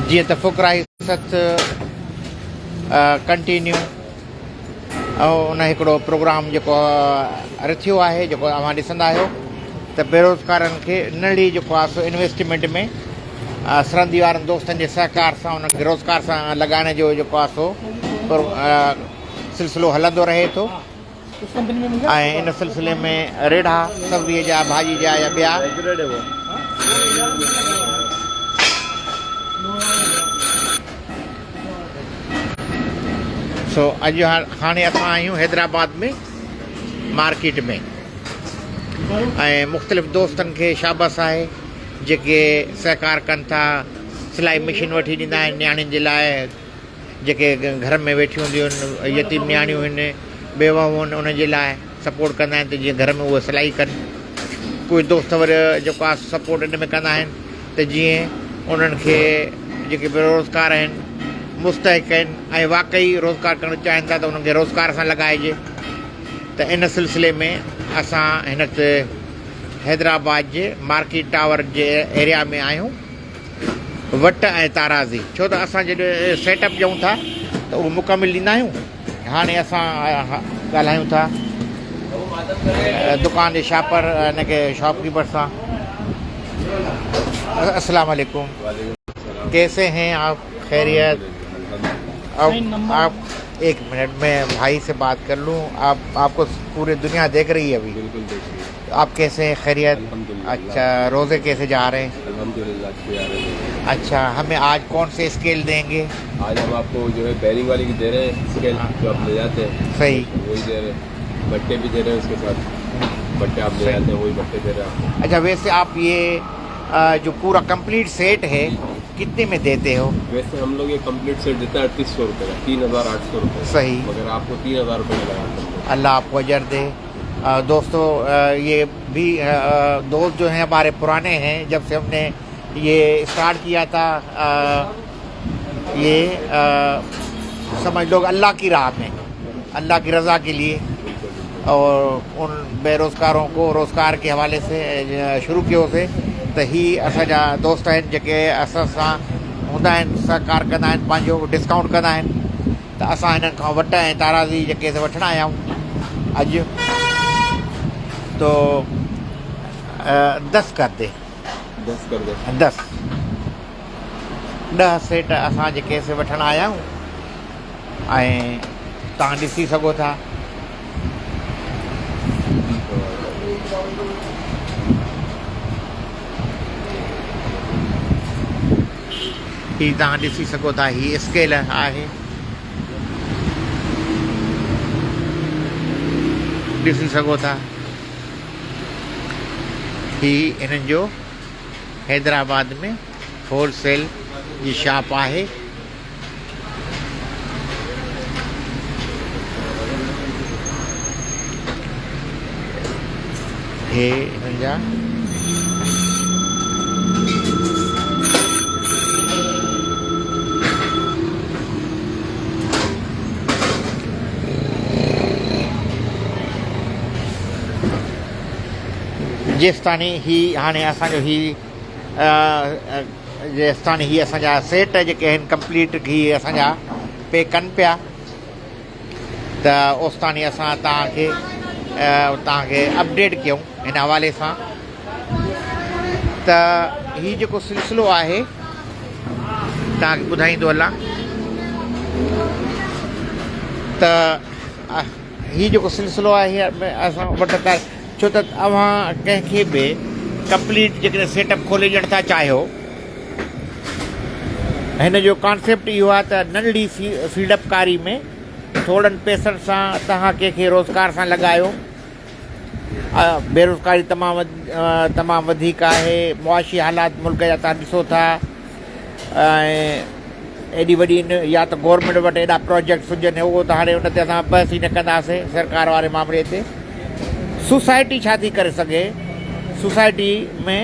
जी त फ़ुक़राई सत कंटिन्यू उन हिकिड़ो प्रोग्राम जेको रखियो आहे जेको तव्हां ॾिसंदा आहियो त बेरोज़गारनि खे नंढी जेको आहे सो इन्वेस्टमेंट में सरहदी वारनि दोस्तनि जे सहकार सां उन्हनि खे रोज़गार सां लॻाइण जो जेको आहे सो सिलसिलो हलंदो रहे थो। ऐं इन सिलसिले में रेढ़ा सब्ज़ीअ जा भाॼी जा या ॿिया सो अॼु हाणे असां आहियूं हैदराबाद में मार्केट में ऐं मुख़्तलिफ़ दोस्तनि खे शाबस आहे जेके सहकार कनि था। सिलाई मशीन वठी ॾींदा आहिनि नियाणियुनि जे लाइ जेके घर में वेठियूं हूंदियूं आहिनि यतीम नियाणियूं आहिनि बेवाऊं आहिनि उन जे लाइ सपोर्ट कंदा आहिनि त जीअं घर में उहे सिलाई कनि। कोई दोस्त वरी जेको आहे सपोर्ट इन में कंदा आहिनि त जीअं उन्हनि खे जेके बेरोज़गार आहिनि मुस्तहिक आहिनि ऐं वाक़ई रोज़गार करणु चाहिनि था त उन्हनि खे रोज़गार सां लॻाइजे। त इन सिलसिले में असां हिन हैदराबाद जे मार्केट टावर जे एरिया में आहियूं वट ऐं ताराज़ी। छो त असां जॾहिं सेटअप ॾियूं था त उहो मुकमिल ॾींदा आहियूं। हाणे असां ॻाल्हायूं था दुकान जे शापर हिनखे शॉपकीपर सां। अस्सलाम वालेकुम, कैसे हैं आप? खैरियत? अब आप एक मिनट में भाई से बात कर लूँ। आपको पूरी दुनिया देख रही है अभी। बिल्कुल देख रही है। आप कैसे हैं? खैरियत? अच्छा, रोज़े कैसे जा रहे हैं? अल्हम्दुलिल्लाह। अच्छा, हमें आज कौन से स्केल देंगे? आज हम आपको जो है बैरिंग वाली की दे रहे हैं स्केल जो आप ले जाते हैं। सही, वही दे रहे हैं। बट्टे भी दे रहे हैं उसके साथ। बट्टे आप ले जाते हैं वही बट्टे दे रहे हैं आपको। अच्छा, वैसे आप ये जो पूरा कंप्लीट सेट है कितने में देते हो? वैसे हम लोग ये कंप्लीट सेट देते हैं 3800 रुपये का, 3800 रुपये। सही, मगर आपको 3000 रुपये में लगा। अल्लाह आपको अजर दे। दोस्तों ये भी दोस्त जो हैं हमारे पुराने हैं, जब से हमने ये स्टार्ट किया था ये समझ लो अल्लाह की राह में, अल्लाह की रज़ा के लिए और उन बेरोज़गारों को रोज़गार के हवाले से शुरू कयो से त ही असांजा दोस्त आहिनि जेके असां सां हूंदा आहिनि, सहकार कंदा आहिनि, पंहिंजो डिस्काउंट कंदा आहिनि। त असां हिननि खां वट ऐं ताराज़ी जेके वठणु आया आहियूं अॼु। तो 10 कर दे, 10 कर दे। 10 सेट असां जेके वठणु आया आहियूं ऐं तव्हां ॾिसी सघो था। ही तव्हां ॾिसी सघो था, ही स्केल आहे। ॾिसी सघो था ही इन्हनि जो हैदराबाद में होलसेल जी शॉप आहे। हे इन्हनि जा जेसिताणी ही हाणे असांजो ही जेसिताणी ही असांजा सेट जेके आहिनि कंप्लीट ही असांजा पे कनि पिया त ओसिताणी असां तव्हांखे अपडेट कयूं हिन हवाले सां। त ही जेको सिलसिलो आहे तव्हांखे ॿुधाईंदो अलाह। त ही जेको सिलसिलो आहे असां वटि छो त तव्हां कंहिंखे बि कंप्लीट जेकॾहिं सेटअप खोले ॾियणु था चाहियो, हिन जो कॉन्सेप्ट इहो आहे त नंढड़ी फील्डअपकारी में थोड़नि पैसनि सां तव्हां कंहिंखे रोज़गार सां लॻायो। बेरोज़गारी तमामु वधीक आहे। मुआशी हालात मुल्क जा तव्हां ॾिसो था। ऐं एॾी वॾी या त गवर्नमेंट वटि एॾा प्रोजेक्ट्स हुजनि उहो त हाणे उन ते असां बहस ई न कंदासीं सरकार वारे मामले ते। सोसाइटी छा थी करे सघे? सोसाइटी में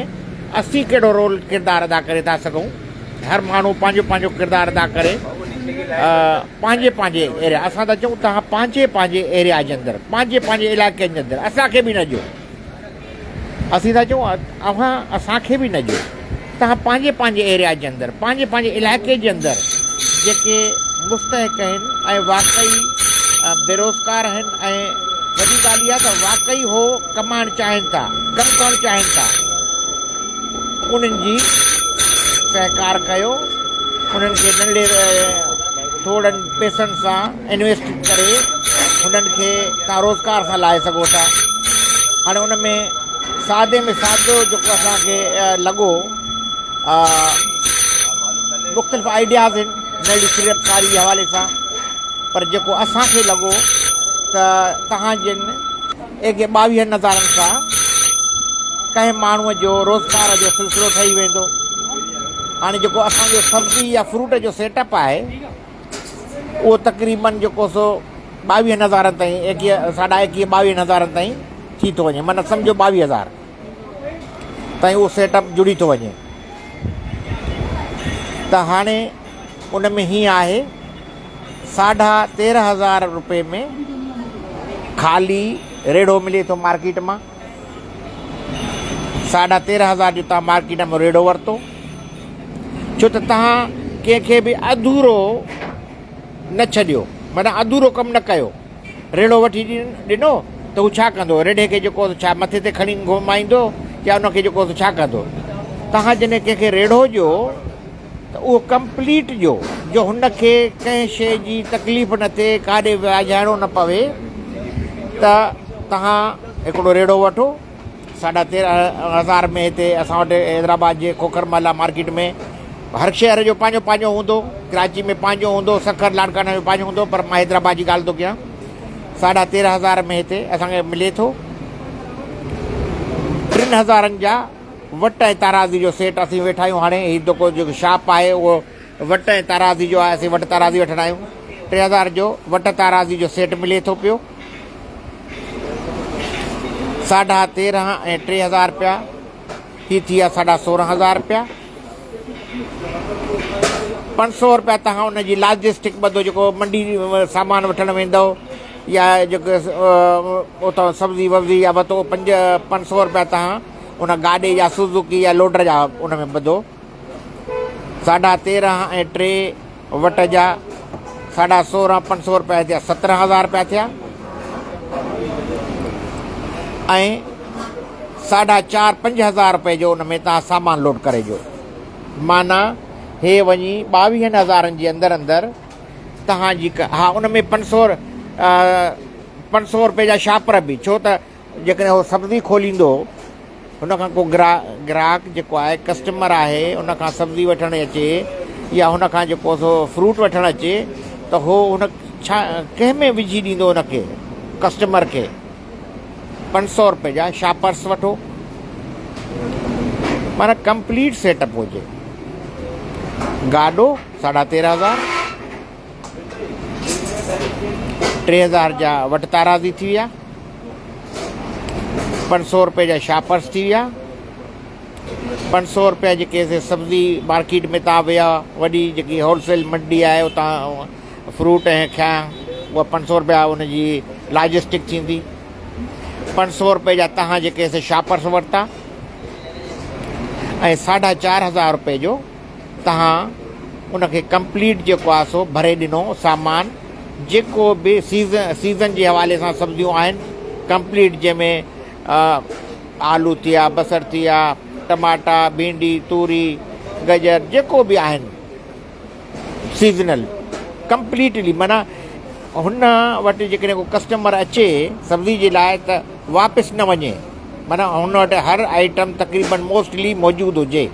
असीं कहिड़ो रोल किरदारु अदा करे था सघूं? हर माण्हू पंहिंजो पंहिंजो किरदारु अदा करे पंहिंजे एरिया। असां था चऊं तव्हां पंहिंजे एरिया जे अंदरि, पंहिंजे इलाइक़े जे अंदरि असांखे बि न ॾियो। असीं था चऊं असांखे बि न ॾियो। तव्हां पंहिंजे पंहिंजे एरिया जे अंदरि पंहिंजे पंहिंजे इलाइक़े जे अंदरि जेके मुस्तहिक आहिनि ऐं वाक़ई बेरोज़गार आहिनि ऐं वॾी ॻाल्हि इहा त वाक़ई हो कमाइणु चाहिनि था, कमु करणु चाहिनि था, उन्हनि जी सहकार कयो, उन्हनि खे नंढे थोड़नि पैसनि सां इन्वेस्ट करे उन्हनि खे तव्हां रोज़गार सां लाहे सघो था। हाणे उन में सादे में सादो जेको असांखे लॻो मुख़्तलिफ़ आइडियाज़ आहिनि नंढी सीड़पकारी जे हवाले सां, पर जेको असांखे लॻो त तव्हां जिन 22 नज़ारनि सां कंहिं माण्हूअ जो रोज़गार जो सिलसिलो ठही वेंदो। हाणे जेको असांजो सब्जी या फ्रूट जो सेटअप आहे उहो तक़रीबन जेको सो 22 हज़ारनि ताईं 22 हज़ारनि ताईं थी थो वञे, माना सम्झो 22,000 ताईं उहो सेटअप जुड़ी थो वञे। त हाणे उन में हीअं आहे 13,500 रुपए में ख़ाली रेड़ो मिले थो मार्केट मां। 13,500 जो तव्हां मार्केट में रेड़ो वरितो, छो त तव्हां कंहिंखे बि अधूरो न छॾियो, माना अधूरो कमु न कयो। रेड़ो वठी ॾिनो त हू छा कंदो, रेड़े खे जेको छा मथे ते खणी घुमाईंदो या उनखे जेको छा कंदो। तव्हां जॾहिं कंहिंखे रेड़ो ॾियो त उहो कंप्लीट जो हुनखे कंहिं शइ जी तकलीफ़ न थिए, काॾे विझाइणो न पवे, त तव्हां हिकिड़ो रेड़ो वठो। 13,500 में हिते असां वटि हैदराबाद जे खोखरमला मार्केट में हर शहर जो पंहिंजो पंहिंजो हूंदो, कराची में पंहिंजो हूंदो, सखर लाड़काना में पंहिंजो हूंदो, पर मां हैदराबाद जी ॻाल्हि थो कयां। 13,500 में हिते असांखे मिले थो। 3,000 जा वट ऐं ताराज़ी जो सेट असीं वेठा आहियूं। हाणे हीउ जेको शॉप आहे उहो वट ऐं ताराज़ी जो आहे, असीं वट ताराज़ी वठंदा आहियूं। 3,000 जो वट ताराज़ी जो सेट मिले थो पियो। 13,500 ऐं 3,000 रुपया ही थी विया 16,500 रुपया। 500 रुपया तव्हां उनजी लॉजिस्टिक ॿधो, जेको मंडी सामान वठणु वेंदव या जेको उतां सब्ज़ी वब्ज़ी या वरितो 500 रुपया तव्हां उन गाॾे या सुज़ुकी या लोडर जा उन में ॿधो। 13,500 ऐं 3 वट जा 16,500 500 रुपया थिया, 17,000 रुपया थिया। ऐं 4,500 रुपए जो उन में तव्हां सामान लोड करे ॾियो, माना हे वञी 22,000 जे अंदरि अंदरि तव्हांजी हा। उन में 500 रुपए जा शापर बि, छो त जेकॾहिं उहो सब्ज़ी खोलींदो हुनखां को ग्राहक जेको आहे कस्टमर आहे उनखां सब्ज़ी वठणु अचे या हुनखां जेको सो फ्रूट वठणु अचे त उहो हुन छा कंहिं में विझी ॾींदो हुनखे कस्टमर खे। 500 रुपए जा शापर्स वठो, माना कंप्लीट सेटअप हुजे। गाॾो 13,500, 3,000 जा वट ताराज़ी थी विया, 500 रुपए जा शापर्स थी विया, 500 रुपया जेके सब्ज़ी मार्केट में तव्हां विया, वॾी जेकी होलसेल मंडी आहे उतां फ्रूट ऐं खिया उहा 500 रुपया उनजी लॉजिस्टिक थींदी। 500 रुपए जा तव्हां जेके शापर्स वरिता ऐं 4,500 रुपए जो तव्हां उनखे कंप्लीट जेको आहे सो भरे ॾिनो सामान। जेको बि सीज़न जे हवाले सां सब्जियूं आहिनि कंप्लीट, जंहिंमें आलू थी विया, बसर थी विया, टमाटा, भिंडी, तूरी, गजर, जेको बि आहिनि सीज़नल कंप्लीटली, माना हुन वटि जेकॾहिं को कस्टमर अचे सब्ज़ी जे लाइ त वापसि न वञे, माना हुन वटि हर आइटम तक़रीबन मोस्टली मौजूदु हुजे।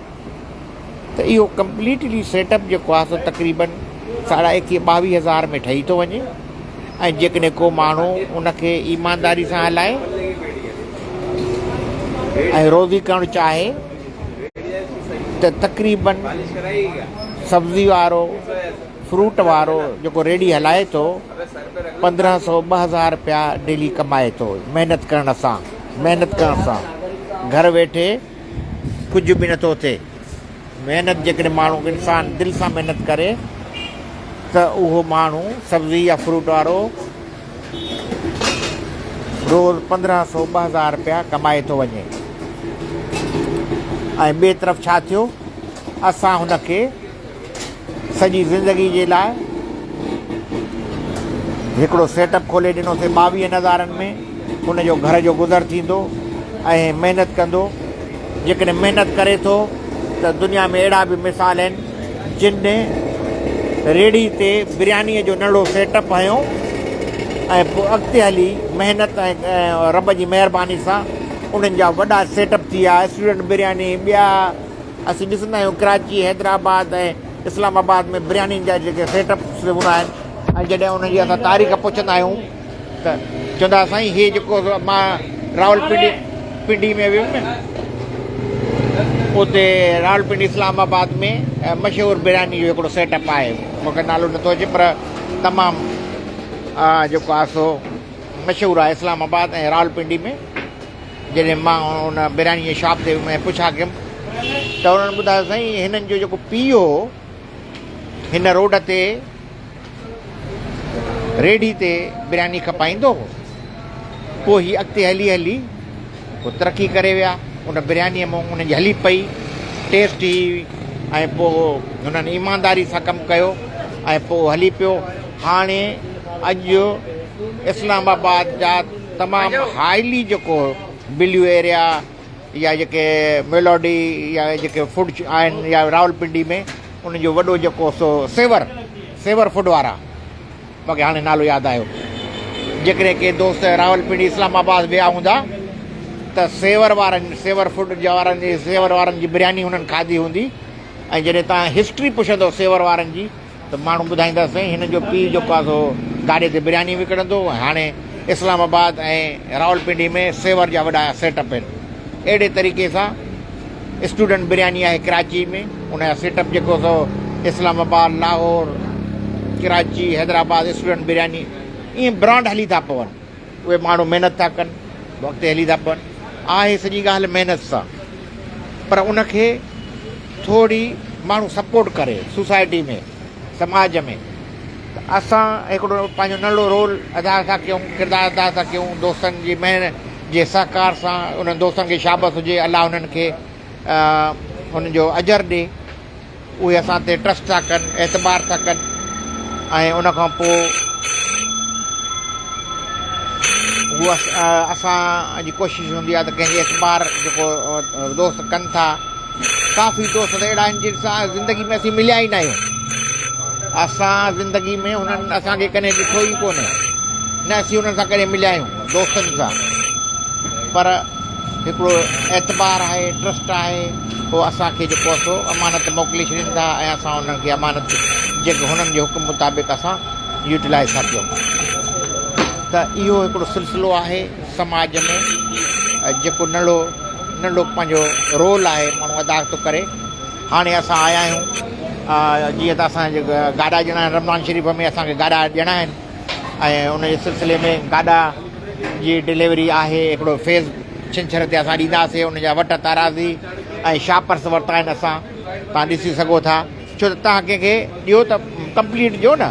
त इहो कंप्लीटली सेटअप जेको आहे सो तक़रीबन 22,000 में ठही थो वञे। ऐं जेकॾहिं को माण्हू उनखे ईमानदारी सां हलाए ऐं रोज़ी करणु चाहे त तक़रीबन सब्ज़ी वारो फ्रूट वारो जेको रेडी हलाए थो 1,500-2,000 रुपया डेली कमाए थो महिनत करण सां। घर वेठे कुझु बि नथो थिए। महिनत जेकॾहिं माण्हू इंसान दिलि सां महिनत करे त उहो माण्हू सब्ज़ी या फ्रूट वारो रोज़ 1,500-2,000 रुपया कमाए थो वञे। ऐं ॿिए तरफ़ छा थियो असां हुनखे सॼी ज़िंदगी जे लाइ हिकिड़ो सेटअप खोले ॾिनोसीं 22,000 में। हुनजो घर जो गुज़र थींदो ऐं महिनत कंदो। जेकॾहिं महिनत करे थो त दुनिया में अहिड़ा बि मिसाल आहिनि जिन रेड़ी ते बिरयानीअ जो नंढो सेटअप हयो ऐं पोइ अॻिते हली महिनत ऐं रब जी महिरबानी सां उन्हनि जा वॾा सेटअप थी विया। स्टूडेंट बिरयानी ॿिया असीं ॾिसंदा आहियूं कराची, हैदराबाद ऐं इस्लामाबाद में बिरयानी जा जेके सेटअप्स हूंदा आहिनि। ऐं जॾहिं उनजी असां तारीख़ पुछंदा आहियूं त चवंदा साईं हीअ जेको मां रावलपिंडी में वियुमि न, उते रावलपिंडी इस्लामाबाद में मशहूरु बिरयानी जो हिकिड़ो सेटअप आहे। मूंखे नालो नथो अचे पर तमामु जेको आहे सो मशहूरु आहे इस्लामाबाद ऐं रावलपिंडी में। जॾहिं मां उन बिरयानी जे शॉप ते मैं पुछा कयुमि त उन्हनि ॿुधायो साईं हिननि जो जेको पीउ हो हिन रोड ते रेडी ते बिरयानी खपाईंदो हो। पोइ हीअ अॻिते हली हली पोइ तरक़ी करे विया। उन बिरयानीअ में उनजी हली पई टेस्ट ई ऐं पोइ हुननि ईमानदारी सां कमु कयो ऐं पोइ हली पियो। हाणे अॼु इस्लामाबाद जा तमामु हाईली जेको बिलियू एरिया या जेके मेलोडी या जेके फूड आहिनि या रावलपिंडी में उनजो वॾो जेको सो सेवर फूड वारा, मूंखे हाणे नालो यादि आयो। जेकॾहिं के दोस्त रावलपिंडी इस्लामाबाद विया हूंदा त सेवर फूड वारनि जी बिरयानी हुननि खाधी हूंदी। ऐं जॾहिं तव्हां हिस्ट्री पुछंदो सेवर वारनि जी त माण्हू ॿुधाईंदासीं हिन जो पीउ जेको आहे सो गाॾी ते बिरयानी विकिणंदो। हाणे इस्लामाबाद ऐं रावलपिंडी में सेवर जा वॾा सेटअप आहिनि। अहिड़े तरीक़े सां स्टूडेंट बिरयानी आहे कराची में, उनजा सेटअप जेको सो इस्लामाबाद, लाहौर, कराची, हैदराबाद स्टूडेंट बिरयानी ईअं ब्रांड हली था पवनि। उहे माण्हू महिनत था कनि, वक़्तु हली था पवनि। आहे सॼी ॻाल्हि महिनत सां, पर उनखे थोरी माण्हू सपोर्ट करे सोसाइटी में, समाज में। त असां हिकिड़ो पंहिंजो नंढो रोल अदा था कयूं, किरदारु अदा था कयूं दोस्तनि जी महिनत जे सहकार सां। उन्हनि दोस्तनि खे शाबस हुजे, अलाह उन्हनि खे हुननि जो अजर ॾे। उहे असां ते ट्रस्ट था कनि, एतबार था कनि ऐं उनखां पोइ उहा असांजी कोशिशि हूंदी आहे त कंहिंजी एतबार जेको दोस्त कनि था। काफ़ी दोस्त त अहिड़ा आहिनि जिन सां ज़िंदगी में असीं मिलिया ई न आहियूं। असां ज़िंदगी में हुननि असांखे कॾहिं ॾिठो ई कोन्हे, न असीं हुननि सां कॾहिं मिलिया आहियूं दोस्तनि सां। पर हिकिड़ो एतबार आहे, ट्रस्ट आहे, पोइ असांखे जेको आहे सो अमानत मोकिले छॾीनि था ऐं असां उन्हनि खे अमानत जेके हुननि जे हुकुम मुताबिक़ असां यूटिलाइज़ था कयूं। त इहो हिकिड़ो सिलसिलो आहे समाज में जेको नंढो पंहिंजो रोल आहे माण्हू अदा थो करे। हाणे असां आया आहियूं, जीअं त असांजे गाॾा ॼणा आहिनि, रमज़ान शरीफ़ में असांखे गाॾा ॾियणा आहिनि ऐं उनजे सिलसिले में गाॾा जी डिलीवरी आहे। हिकिड़ो फेज़ छंछर ते असां ॾींदासीं। उनजा वट ताराज़ी ऐं शापर्स वरिता आहिनि असां, तव्हां ॾिसी सघो था। छो त तव्हां कंहिंखे ॾियो त कंप्लीट ॾियो न,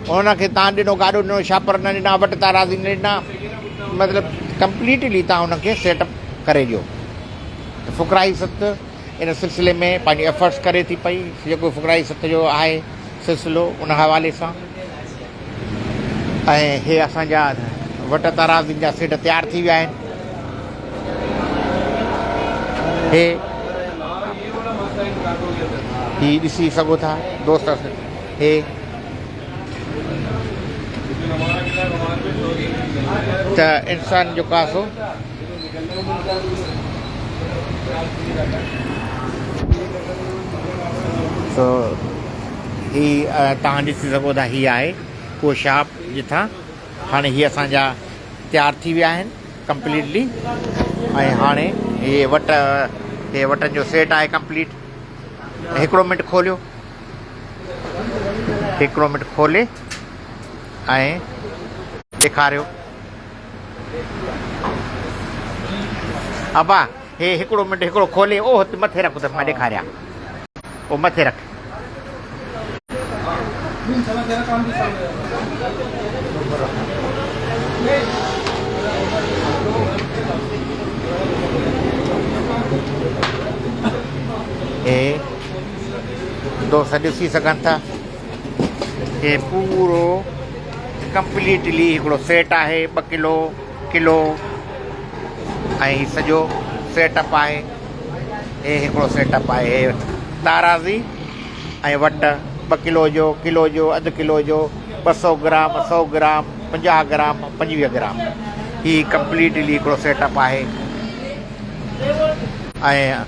हुनखे तव्हां ॾिनो गाॾो ॾिनो, शापर न ॾिना, वट ताराज़ी न ॾिना, मतिलबु कंप्लीटली तव्हां हुनखे सेटअप करे ॾियो। त फुकराई सत इन सिलसिले में पंहिंजी एफर्ट्स करे थी पई। जेको फुकराई सत जो आहे सिलसिलो उन हवाले सां। ऐं हे असांजा वट ताराज़िन जा सेट तयारु थी विया आहिनि। ही ॾिसी सघो था दोस्त। हे त इंसान जेको आहे सो ही तव्हां ॾिसी सघो था। हीअ आहे उहो शॉप जिथां हाणे हीअ असांजा तयारु थी विया आहिनि कंप्लीटली। ऐं हाणे हे वटनि जो सेट आहे कंप्लीट। हिकिड़ो मिंट खोलियो, हिकिड़ो मिंट खोले ऐं ॾेखारियो। अबा हे हिकिड़ो मिंट हिकिड़ो खोले, ओ मथे रखो त मां ॾेखारियां। ओ मथे रख। हे दोस्त ॾिसी सघनि था हे पूरो कंप्लीटली हिकिड़ो सेट आहे 2 किलो किलो ऐं हीउ सॼो सेटअप आहे हे हिकिड़ो सेटअप आहे हे ताराज़ी ऐं वट 2 किलो जो अधु किलो जो 200 ग्राम 100 ग्राम 50 ग्राम 25 ग्राम हीउ कंप्लीटली हिकिड़ो सेटअप आहे ऐं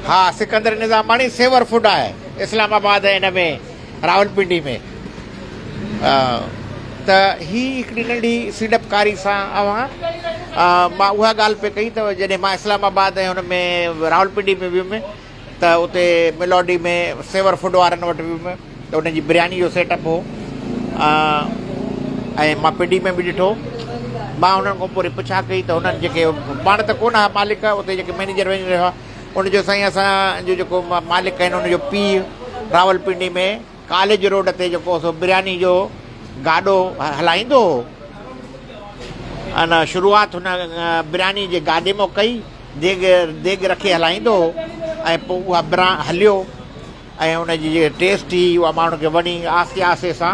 हा सिकंदर निज़ामाणी सेवर फूड आहे इस्लामाबाद हिन में रावलपिंडी में त ही हिकिड़ी नंढी सीड़पकारी सां मां उहा ॻाल्हि पे कई अथव जॾहिं मां इस्लामाबाद ऐं हुन में रावलपिंडी में वियुमि त उते मिलोडी में सेवर फूड वारनि वटि वियुमि त उनजी बिरयानी जो सेटअप हो ऐं मां पिंडी में बि ॾिठो मां हुननि खां पोइ पुछा कई त हुननि जेके पाण त कोन आहे मालिक उते जेके मैनेजर वैनेजर हुआ उनजो साईं असांजो जेको मालिक आहिनि उनजो पीउ रावलपिंडी में कॉलेज रोड ते जेको सो बिरयानी जो गाॾो हलाईंदो हो अन शुरूआति हुन बिरयानी जे गाॾे मां कई देग रखे हलाईंदो हो ऐं पोइ उहा हलियो ऐं उनजी जेके टेस्ट हुई उहा माण्हू खे वणी आस्ते आस्ते सां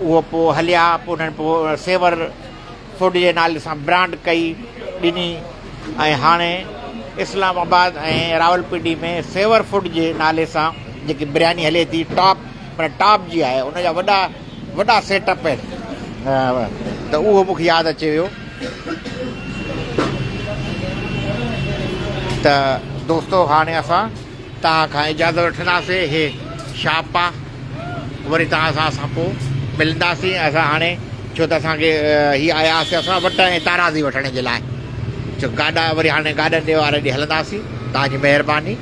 उहो पोइ हलिया पोइ उन्हनि पोइ सेवर फूड जे नाले सां ब्रांड कई ॾिनी ऐं हाणे इस्लामाबाद ऐं रावलपिंडी में सेवर फूड जे नाले सां जेकी बिरयानी हले थी टॉप माना टॉप जी आहे उनजा वॾा सेटअप आहिनि त उहो मूंखे यादि अचे वियो त दोस्तो हाणे असां तव्हां खां इजाज़त वठंदासीं हे शॉप आहे वरी तव्हां सां पोइ मिलंदासीं असां हाणे छो त असांखे हीअ आयासीं असां वटि ऐं ताराज़ी वठण जे लाइ छो गाॾा वरी हाणे गाॾनि जे वारे ॾींहुं हलंदासीं तव्हांजी महिरबानी